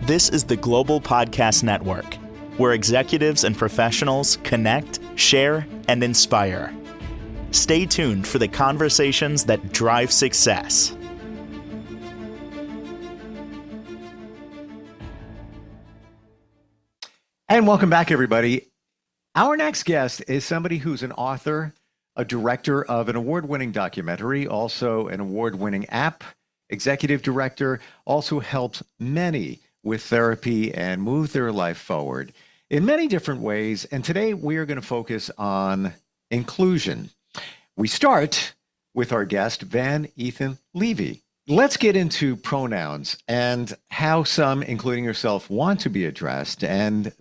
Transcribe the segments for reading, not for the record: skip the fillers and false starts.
This is the Global Podcast Network, where executives and professionals connect, share, and inspire. Stay tuned for the conversations that drive success. And welcome back, everybody. Our next guest is somebody who's an author, a director of an award-winning documentary, also an award-winning app, executive director, also helps many with therapy and move their life forward in many different ways. And today we are going to focus on inclusion. We start with our guest, Van Ethan Levy. Let's get into pronouns and how some, including yourself, want to be addressed, and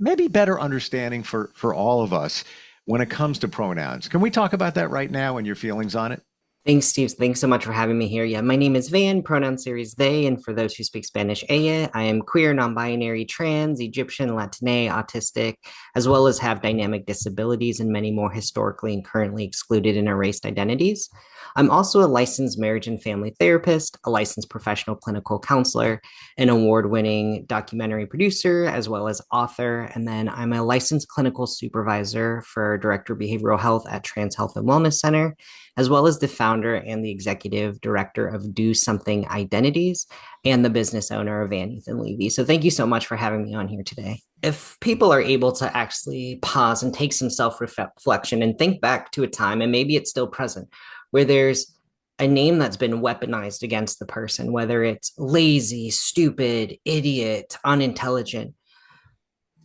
maybe better understanding for all of us when it comes to pronouns. Can we talk about that right now and your feelings on it? Thanks, Steve. Thanks so much for having me here. Yeah, my name is Van, pronoun series they, and for those who speak Spanish, ella. I am queer, non-binary, trans, Egyptian, Latine, autistic, as well as have dynamic disabilities and many more historically and currently excluded and erased identities. I'm also a licensed marriage and family therapist, a licensed professional clinical counselor, an award-winning documentary producer, as well as author. And then I'm a licensed clinical supervisor for Director of Behavioral Health at Trans Health and Wellness Center, as well as the founder and the executive director of Do Something Identities and the business owner of Van Ethan Levy. So thank you so much for having me on here today. If people are able to actually pause and take some self-reflection and think back to a time, and maybe it's still present, where there's a name that's been weaponized against the person, whether it's lazy, stupid, idiot, unintelligent,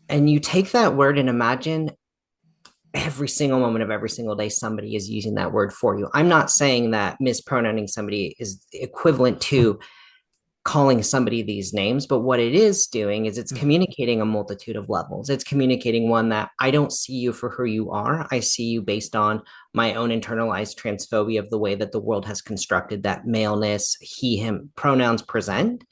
and you take that word and imagine every single moment of every single day, somebody is using that word for you. I'm not saying that mispronouncing somebody is equivalent to calling somebody these names, but what it is doing is it's communicating a multitude of levels. It's communicating one that I don't see you for who you are. I see you based on my own internalized transphobia of the way that the world has constructed that maleness, he, him pronouns present.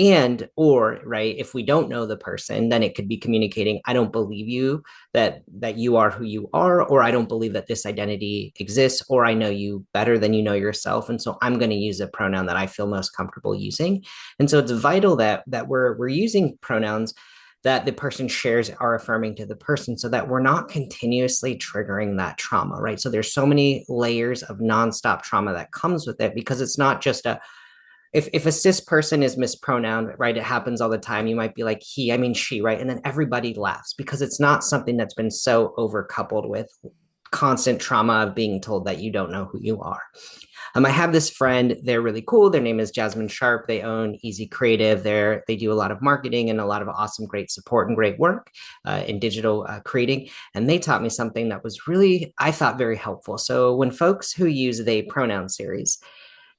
And, or, right, if we don't know the person, then it could be communicating, I don't believe you that you are who you are, or I don't believe that this identity exists, or I know you better than you know yourself. And so I'm going to use a pronoun that I feel most comfortable using. And so it's vital that we're using pronouns that the person shares are affirming to the person, so that we're not continuously triggering that trauma, right? So there's so many layers of nonstop trauma that comes with it, because it's not just if a cis person is mispronounced, right, it happens all the time. You might be like he, I mean she, right? And then everybody laughs because it's not something that's been so overcoupled with constant trauma of being told that you don't know who you are. I have this friend, they're really cool. Their name is Jasmine Sharp. They own Easy Creative. They do a lot of marketing and a lot of awesome, great support and great work in digital creating. And they taught me something that was really, I thought, very helpful. So when folks who use they pronoun series,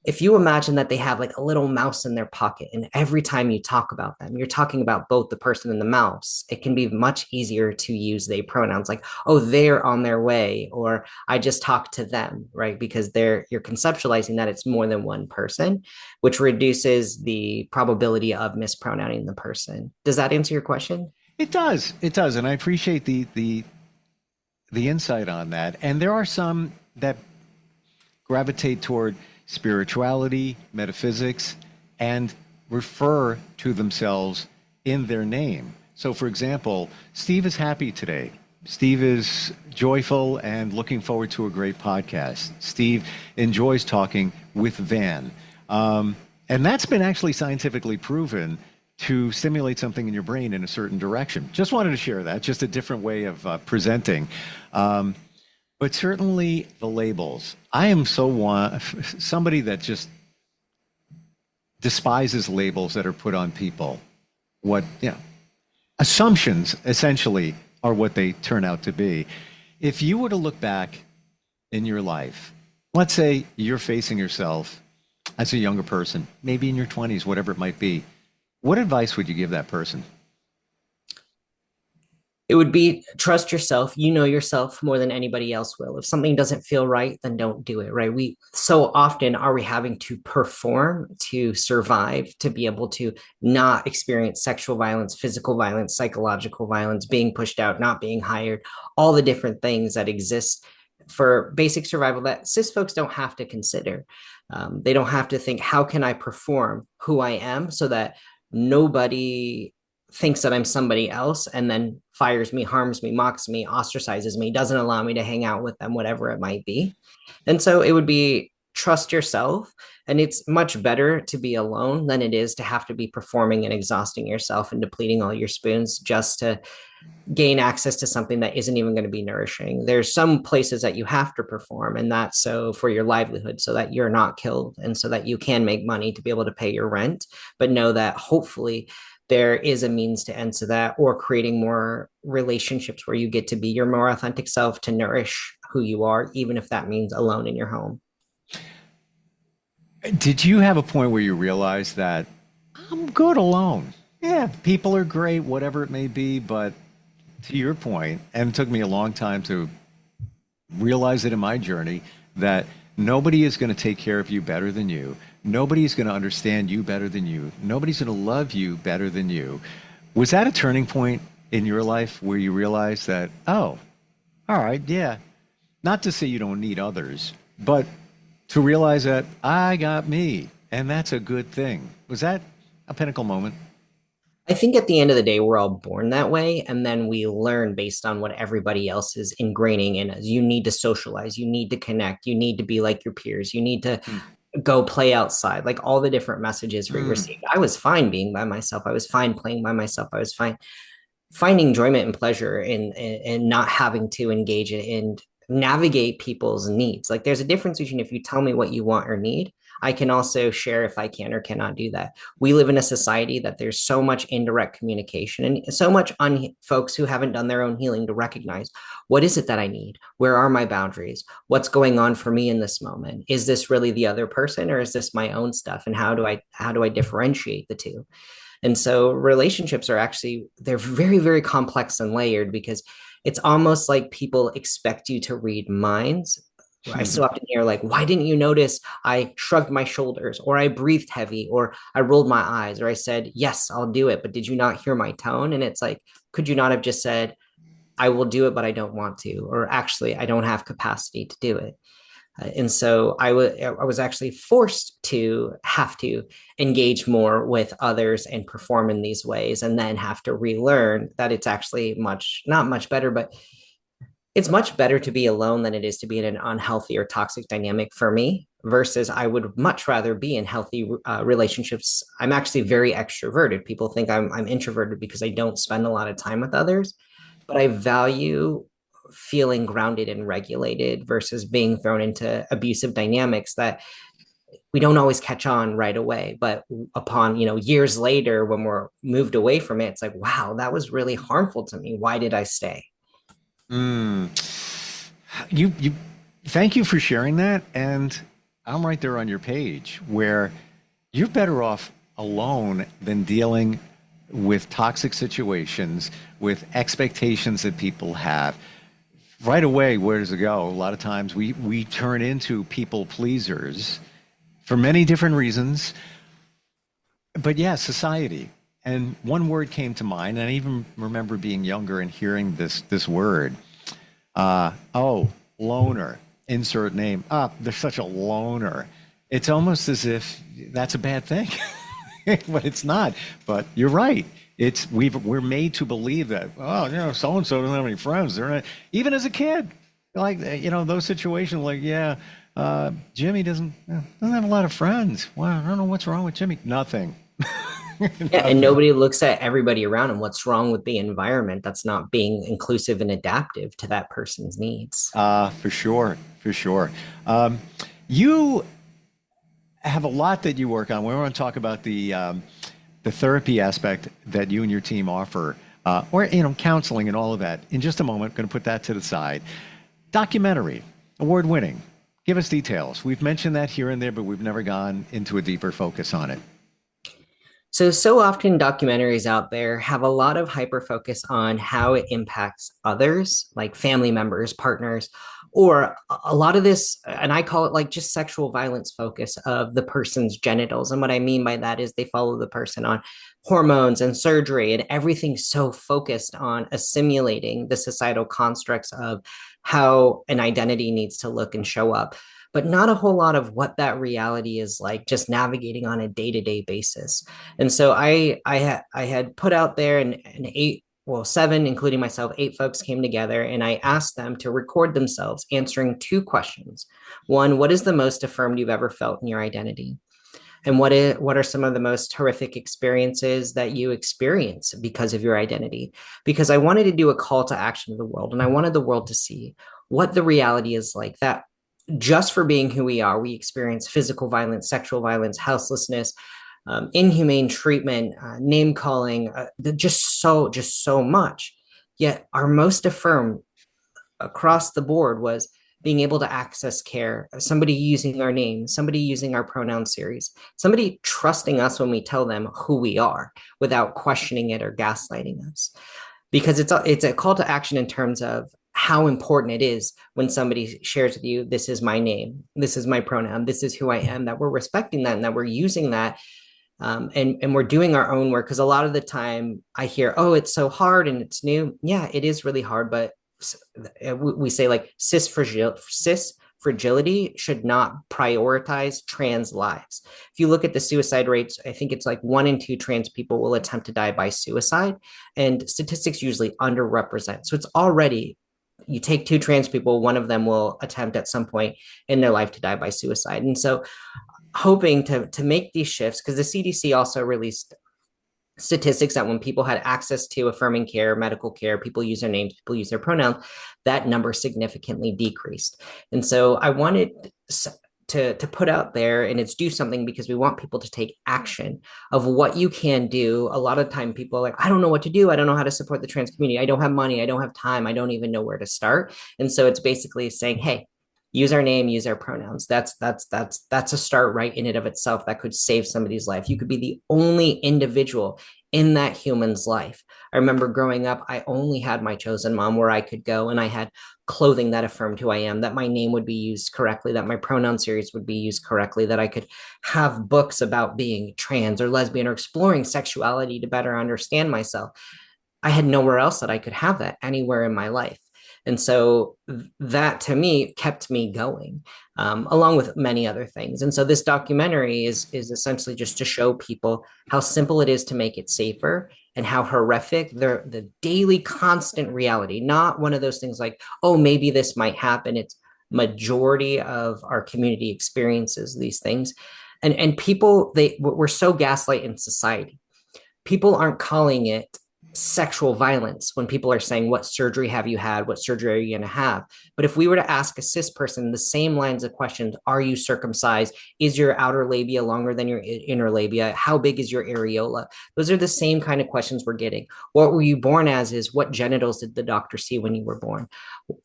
if you imagine that they have like a little mouse in their pocket, and every time you talk about them, you're talking about both the person and the mouse, it can be much easier to use they pronouns like, oh, they're on their way, or I just talked to them, right? Because you're conceptualizing that it's more than one person, which reduces the probability of mispronouncing the person. Does that answer your question? It does. It does. And I appreciate the insight on that. And there are some that gravitate toward spirituality, metaphysics, and refer to themselves in their name. So for example, Steve is happy today. Steve is joyful and looking forward to a great podcast. Steve enjoys talking with Van. And that's been actually scientifically proven to stimulate something in your brain in a certain direction. Just wanted to share that, just a different way of presenting. But certainly the labels. I am somebody that just despises labels that are put on people. Assumptions essentially are what they turn out to be. If you were to look back in your life, let's say you're facing yourself as a younger person, maybe in your 20s, whatever it might be, what advice would you give that person? It would be trust yourself. You know yourself more than anybody else will. If something doesn't feel right, then don't do it, right? We so often are we having to perform to survive, to be able to not experience sexual violence, physical violence, psychological violence, being pushed out, not being hired, all the different things that exist for basic survival that cis folks don't have to consider. They don't have to think, how can I perform who I am so that nobody thinks that I'm somebody else and then fires me, harms me, mocks me, ostracizes me, doesn't allow me to hang out with them, whatever it might be. And so it would be trust yourself. And it's much better to be alone than it is to have to be performing and exhausting yourself and depleting all your spoons just to gain access to something that isn't even going to be nourishing. There's some places that you have to perform, and that's so for your livelihood, so that you're not killed and so that you can make money to be able to pay your rent. But know that hopefully there is a means to end to that, or creating more relationships where you get to be your more authentic self to nourish who you are, even if that means alone in your home. Did you have a point where you realized that I'm good alone? Yeah, people are great, whatever it may be, but to your point, and it took me a long time to realize it in my journey, that nobody is going to take care of you better than you. Nobody's going to understand you better than you. Nobody's going to love you better than you. Was that a turning point in your life where you realized that, oh, all right, yeah, not to say you don't need others, but to realize that I got me, and that's a good thing? Was that a pinnacle moment? I think at the end of the day, we're all born that way. And then we learn based on what everybody else is ingraining in us. You need to socialize, you need to connect, you need to be like your peers, you need to Mm. go play outside, like all the different messages we Mm. received. I was fine being by myself. I was fine playing by myself. I was fine finding enjoyment and pleasure in not having to engage in navigate people's needs. Like there's a difference between if you tell me what you want or need, I can also share if I can or cannot do that. We live in a society that there's so much indirect communication and so much on folks who haven't done their own healing to recognize what is it that I need? Where are my boundaries? What's going on for me in this moment? Is this really the other person or is this my own stuff? And how do I differentiate the two? And so relationships are actually, they're very, very complex and layered because it's almost like people expect you to read minds. I so often hear like, why didn't you notice I shrugged my shoulders or I breathed heavy or I rolled my eyes or I said, yes, I'll do it. But did you not hear my tone? And it's like, could you not have just said, I will do it, but I don't want to, or actually, I don't have capacity to do it. And so I was actually forced to have to engage more with others and perform in these ways, and then have to relearn that it's actually not much better, but it's much better to be alone than it is to be in an unhealthy or toxic dynamic for me. Versus, I would much rather be in healthy relationships. I'm actually very extroverted. People think I'm introverted because I don't spend a lot of time with others, but I value feeling grounded and regulated versus being thrown into abusive dynamics that we don't always catch on right away. But upon, years later, when we're moved away from it, it's like, wow, that was really harmful to me. Why did I stay? Mm. You thank you for sharing that. And I'm right there on your page where you're better off alone than dealing with toxic situations, with expectations that people have. Right away, where does it go? A lot of times we turn into people pleasers for many different reasons. But yeah, society. And one word came to mind, and I even remember being younger and hearing this word. Oh, loner. Insert name. Ah, they're such a loner. It's almost as if that's a bad thing, but it's not. But you're right. We're made to believe that. Oh, so and so doesn't have any friends. They're not even as a kid. Like those situations. Like Jimmy doesn't have a lot of friends. Wow, I don't know what's wrong with Jimmy. Nothing. Yeah, and Nothing. nobody looks at everybody around and what's wrong with the environment that's not being inclusive and adaptive to that person's needs. For sure, for sure. You have a lot that you work on. We want to talk about the therapy aspect that you and your team offer, or counseling and all of that. In just a moment, going to put that to the side. Documentary, award-winning. Give us details. We've mentioned that here and there, but we've never gone into a deeper focus on it. So often documentaries out there have a lot of hyper focus on how it impacts others, like family members, partners, or a lot of this, and I call it like just sexual violence focus of the person's genitals. And what I mean by that is they follow the person on hormones and surgery and everything so focused on assimilating the societal constructs of how an identity needs to look and show up. but not a whole lot of what that reality is like, just navigating on a day-to-day basis. And so I had put out there an eight, well, seven, including myself, eight folks came together, and I asked them to record themselves answering two questions. One, what is the most affirmed you've ever felt in your identity? And what are some of the most horrific experiences that you experience because of your identity? Because I wanted to do a call to action to the world, and I wanted the world to see what the reality is like, that just for being who we are, we experience physical violence, sexual violence, houselessness, inhumane treatment, name calling, just so much. Yet our most affirmed across the board was being able to access care, somebody using our name, somebody using our pronoun series, somebody trusting us when we tell them who we are without questioning it or gaslighting us. Because it's a call to action in terms of how important it is when somebody shares with you, this is my name, this is my pronoun, this is who I am, that we're respecting that and that we're using that, and we're doing our own work. Because a lot of the time I hear, oh, it's so hard and it's new. Yeah, it is really hard, but we say like cis fragility should not prioritize trans lives. If you look at the suicide rates, I think it's like 1 in 2 trans people will attempt to die by suicide, and statistics usually underrepresent. So it's already, you take 2 trans people, one of them will attempt at some point in their life to die by suicide. And so hoping to make these shifts, because the CDC also released statistics that when people had access to affirming care, medical care, people use their names, people use their pronouns, that number significantly decreased. And so I wanted to put out there, and it's do something, because we want people to take action of what you can do. A lot of time people are like, I don't know what to do. I don't know how to support the trans community. I don't have money. I don't have time. I don't even know where to start. And so it's basically saying, hey, use our name, use our pronouns. That's a start right in and of itself that could save somebody's life. You could be the only individual in that human's life. I remember growing up, I only had my chosen mom where I could go, and I had clothing that affirmed who I am, that my name would be used correctly, that my pronoun series would be used correctly, that I could have books about being trans or lesbian or exploring sexuality to better understand myself. I had nowhere else that I could have that anywhere in my life. And so that to me kept me going, along with many other things. And so this documentary is essentially just to show people how simple it is to make it safer, and how horrific the daily constant reality, not one of those things like, oh, maybe this might happen. It's majority of our community experiences these things. And people, we're so gaslight in society. People aren't calling it sexual violence when people are saying, what surgery have you had? What surgery are you going to have? But if we were to ask a cis person the same lines of questions, are you circumcised? Is your outer labia longer than your inner labia? How big is your areola? Those are the same kind of questions we're getting. What were you born as is what genitals did the doctor see when you were born?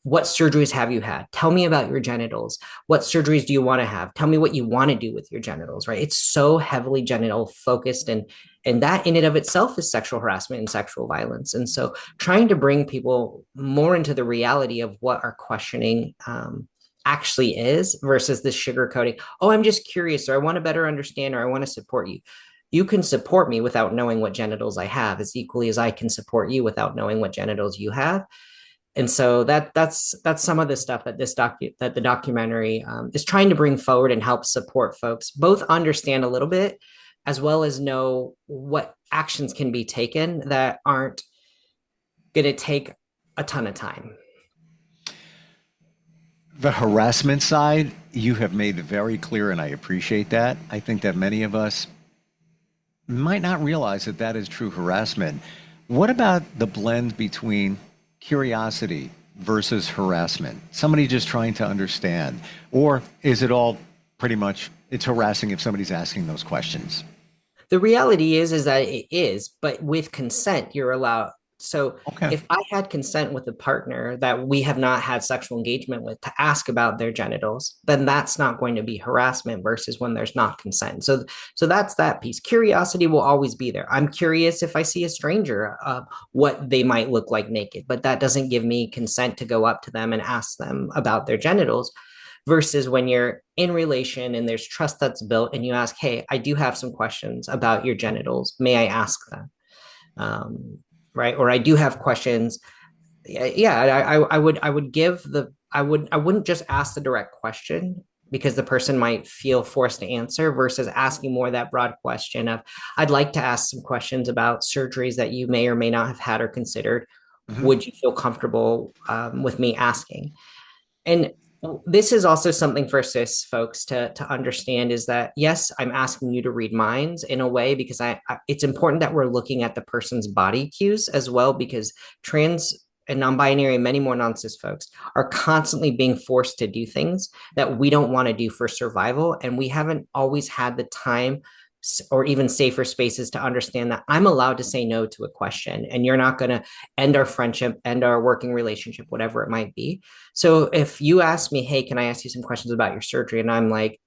What surgeries have you had? Tell me about your genitals. What surgeries do you want to have? Tell me what you want to do with your genitals, right? It's so heavily genital focused, and that in and of itself is sexual harassment and sexual violence. And so trying to bring people more into the reality of what our questioning actually is, versus this sugarcoating, oh, I'm just curious, or I want to better understand, or I want to support you. You can support me without knowing what genitals I have, as equally as I can support you without knowing what genitals you have. And so that's some of the stuff that that the documentary is trying to bring forward and help support folks both understand a little bit, as well as know what actions can be taken that aren't going to take a ton of time. The harassment side, you have made very clear, and I appreciate that. I think that many of us might not realize that that is true harassment. What about the blend between curiosity versus harassment? Somebody just trying to understand, or is it all pretty much, it's harassing if somebody's asking those questions? The reality is that it is, but with consent, you're allowed. So Okay. if I had consent with a partner that we have not had sexual engagement with to ask about their genitals, then that's not going to be harassment, versus when there's not consent. So that's that piece. Curiosity will always be there. I'm curious if I see a stranger, what they might look like naked, but that doesn't give me consent to go up to them and ask them about their genitals. Versus when you're in relation and there's trust that's built, and you ask, hey, I do have some questions about your genitals. May I ask them? Right. Or I do have questions. Yeah. I wouldn't just ask the direct question. because the person might feel forced to answer versus asking more that broad question of, I'd like to ask some questions about surgeries that you may or may not have had or considered. Hmm. Would you feel comfortable with me asking? And this is also something for cis folks to understand is that, yes, I'm asking you to read minds in a way because it's important that we're looking at the person's body cues as well, because trans and non-binary and many more non-cis folks are constantly being forced to do things that we don't want to do for survival, and we haven't always had the time or even safer spaces to understand that I'm allowed to say no to a question, and you're not going to end our friendship, end our working relationship, whatever it might be. So if you ask me, hey, can I ask you some questions about your surgery? And I'm like,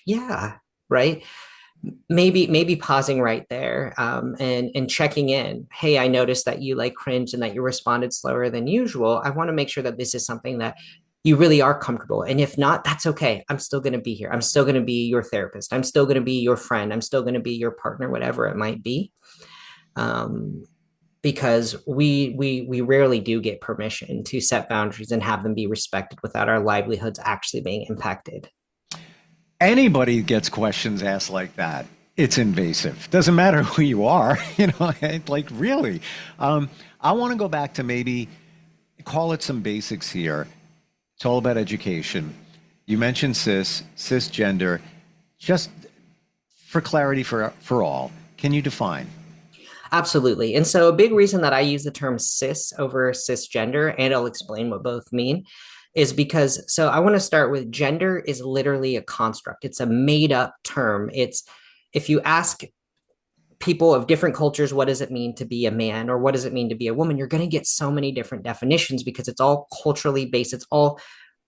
yeah, right. Maybe pausing right there, and checking in. Hey, I noticed that you like cringed and that you responded slower than usual. I want to make sure that this is something that you really are comfortable. And if not, that's okay. I'm still going to be here. I'm still going to be your therapist. I'm still going to be your friend. I'm still going to be your partner, whatever it might be. Um, because we rarely do get permission to set boundaries and have them be respected without our livelihoods actually being impacted. Anybody gets questions asked like that, it's invasive. Doesn't matter who you are, like really. I want to go back to maybe call it some basics here. It's all about education. You mentioned cisgender. Just for clarity for all, can you define? Absolutely. And so a big reason that I use the term cis over cisgender, and I'll explain what both mean, is because, so I want to start with, gender is literally a construct. It's a made up term. It's, if you ask people of different cultures, what does it mean to be a man or what does it mean to be a woman, you're going to get so many different definitions because it's all culturally based. It's all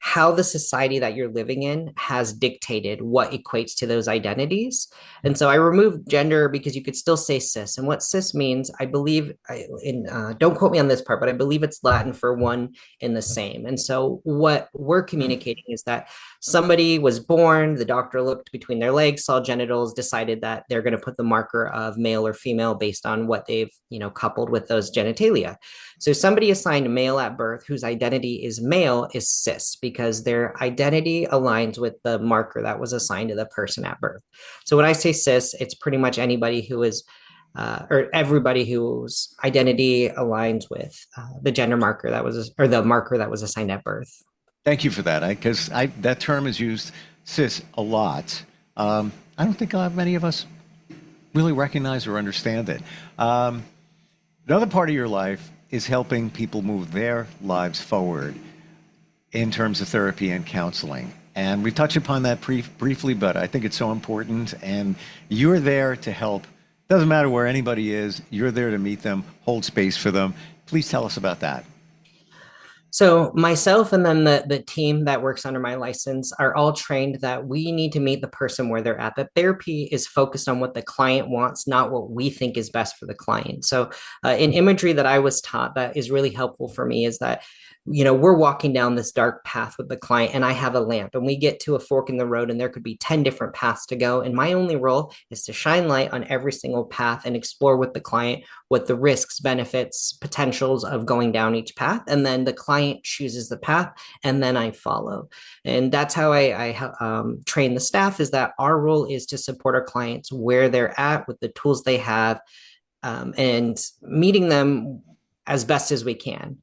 how the society that you're living in has dictated what equates to those identities. And so I removed gender because you could still say cis. And what cis means, I believe, don't quote me on this part, but I believe it's Latin for one in the same. And so what we're communicating is that somebody was born, the doctor looked between their legs, saw genitals, decided that they're going to put the marker of male or female based on what they've, coupled with those genitalia. So somebody assigned male at birth whose identity is male is cis because their identity aligns with the marker that was assigned to the person at birth. So when I say cis, it's pretty much anybody who is or everybody whose identity aligns with the gender marker that was, or the marker that was assigned at birth. Thank you for that. Because that term is used, cis, a lot. I don't think many of us really recognize or understand it. Another part of your life is helping people move their lives forward in terms of therapy and counseling. And we touched upon that briefly, but I think it's so important. And you're there to help. Doesn't matter where anybody is, you're there to meet them, hold space for them. Please tell us about that. So myself and then the team that works under my license are all trained that we need to meet the person where they're at. That therapy is focused on what the client wants, not what we think is best for the client. So in imagery that I was taught that is really helpful for me is that, we're walking down this dark path with the client and I have a lamp and we get to a fork in the road and there could be 10 different paths to go. And my only role is to shine light on every single path and explore with the client what the risks, benefits, potentials of going down each path. And then the client chooses the path and then I follow. And that's how I train the staff, is that our role is to support our clients where they're at with the tools they have, and meeting them as best as we can.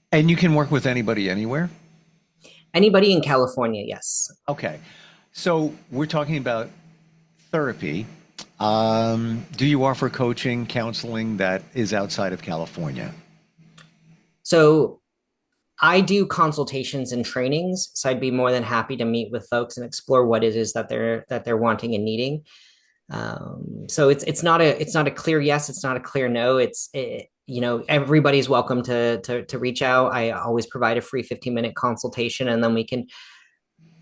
And you can work with anybody anywhere? Anybody in California, yes. Okay. So we're talking about therapy. Do you offer coaching, counseling that is outside of California? So I do consultations and trainings. So I'd be more than happy to meet with folks and explore what it is that they're wanting and needing. So it's not a clear yes, it's not a clear no. Everybody's welcome to reach out. I always provide a free 15-minute consultation, and then we can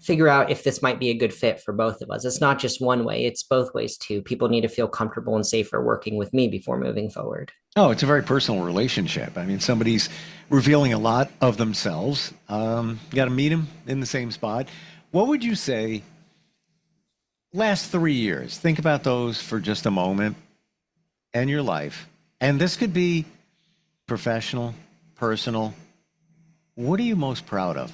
figure out if this might be a good fit for both of us. It's not just one way, it's both ways too. People need to feel comfortable and safer working with me before moving forward. Oh, it's a very personal relationship. I mean, somebody's revealing a lot of themselves. You got to meet them in the same spot. What would you say, last 3 years, think about those for just a moment, and your life. And this could be professional, personal. What are you most proud of?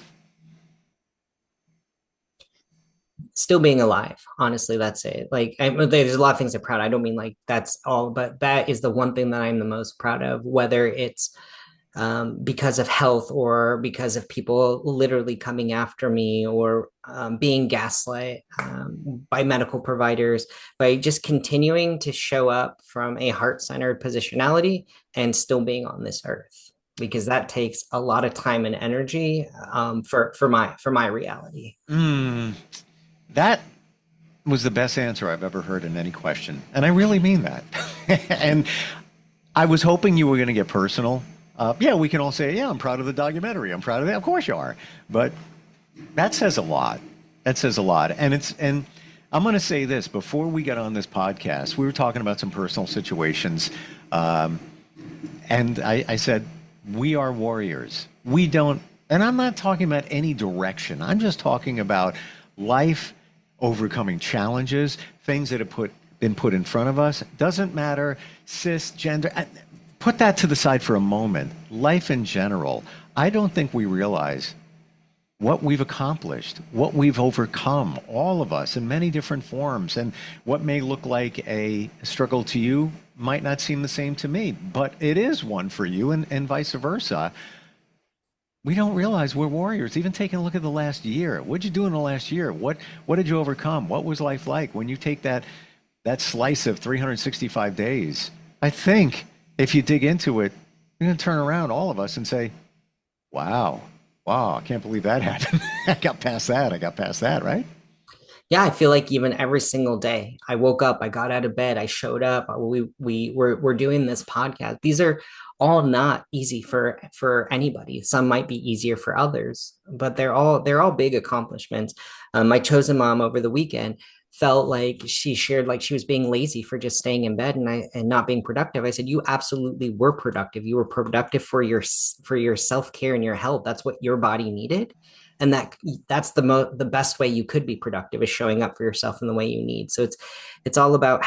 still being alive. Honestly, that's it. Like, there's a lot of things I'm proud of. I don't mean like that's all, but that is the one thing that I'm the most proud of, whether it's because of health or because of people literally coming after me or being gaslit by medical providers, by just continuing to show up from a heart-centered positionality and still being on this earth, because that takes a lot of time and energy for my reality. That was the best answer I've ever heard in any question. And I really mean that. And I was hoping you were going to get personal. Yeah, we can all say, yeah, I'm proud of the documentary. I'm proud of that. Of course you are. But that says a lot. That says a lot. And I'm going to say this. Before we got on this podcast, we were talking about some personal situations. And I said, we are warriors. We don't, and I'm not talking about any direction. I'm just talking about life, overcoming challenges, things that have been put in front of us. Doesn't matter, cisgender. Put that to the side for a moment. Life in general, I don't think we realize what we've accomplished, what we've overcome, all of us in many different forms. And what may look like a struggle to you might not seem the same to me, but it is one for you, and vice versa. We don't realize we're warriors. Even taking a look at the last year. What'd you do in the last year? What did you overcome? What was life like? When you take that slice of 365 days, I think if you dig into it, you're going to turn around, all of us, and say, wow, I can't believe that happened. I got past that, right? Yeah, I feel like even every single day I woke up, I got out of bed, I showed up, we're doing this podcast. These are all not easy for anybody. Some might be easier for others, but they're all big accomplishments. My chosen mom over the weekend felt like she shared like she was being lazy for just staying in bed and not being productive. I said, you absolutely were productive. You were productive for your self-care and your health. That's what your body needed. And that's the best way you could be productive, is showing up for yourself in the way you need. So it's all about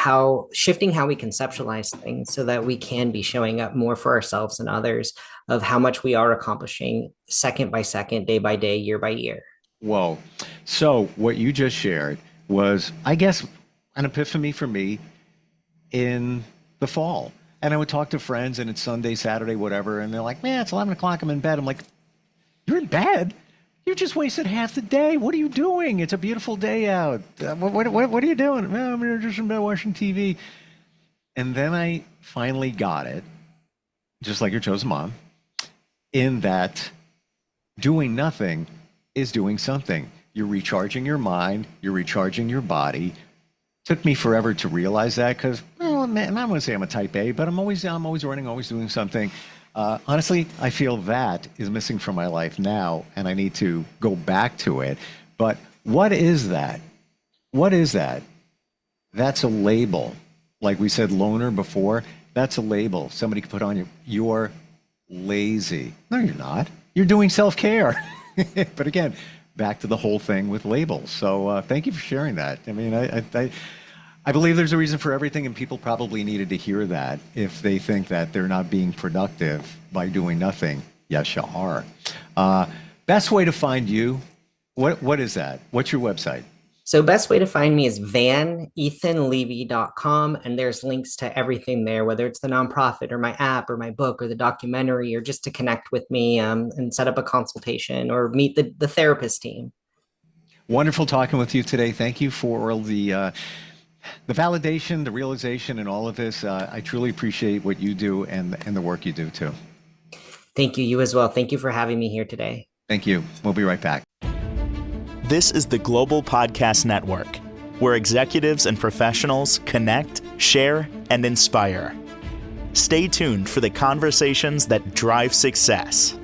shifting how we conceptualize things so that we can be showing up more for ourselves and others, of how much we are accomplishing second by second, day by day, year by year. Whoa. So what you just shared was, I guess, an epiphany for me in the fall. And I would talk to friends, and it's Sunday, Saturday, whatever, and they're like, man, it's 11 o'clock, I'm in bed. I'm like, you're in bed? You just wasted half the day. What are you doing? It's a beautiful day out. What are you doing? Well, I'm just in bed watching TV. And then I finally got it, just like your chosen mom, in that doing nothing is doing something. You're recharging your mind. You're recharging your body. Took me forever to realize that, because, well, man, I'm not going to say I'm a type A, but I'm always running, always doing something. Honestly, I feel that is missing from my life now, and I need to go back to it. But what is that? What is that? That's a label. Like we said, loner before, that's a label. Somebody could put on you, you're lazy. No, you're not. You're doing self-care. But again, back to the whole thing with labels. So thank you for sharing that. I mean, I believe there's a reason for everything, and people probably needed to hear that if they think that they're not being productive by doing nothing. Yes, you are. Best way to find you, what is that? What's your website? So best way to find me is vanethanlevy.com, and there's links to everything there, whether it's the nonprofit or my app or my book or the documentary, or just to connect with me and set up a consultation or meet the therapist team. Wonderful talking with you today. Thank you for all the validation, the realization, and all of this. I truly appreciate what you do and the work you do too. Thank you. You as well. Thank you for having me here today. Thank you. We'll be right back. This is the Global Podcast Network, where executives and professionals connect, share, and inspire. Stay tuned for the conversations that drive success.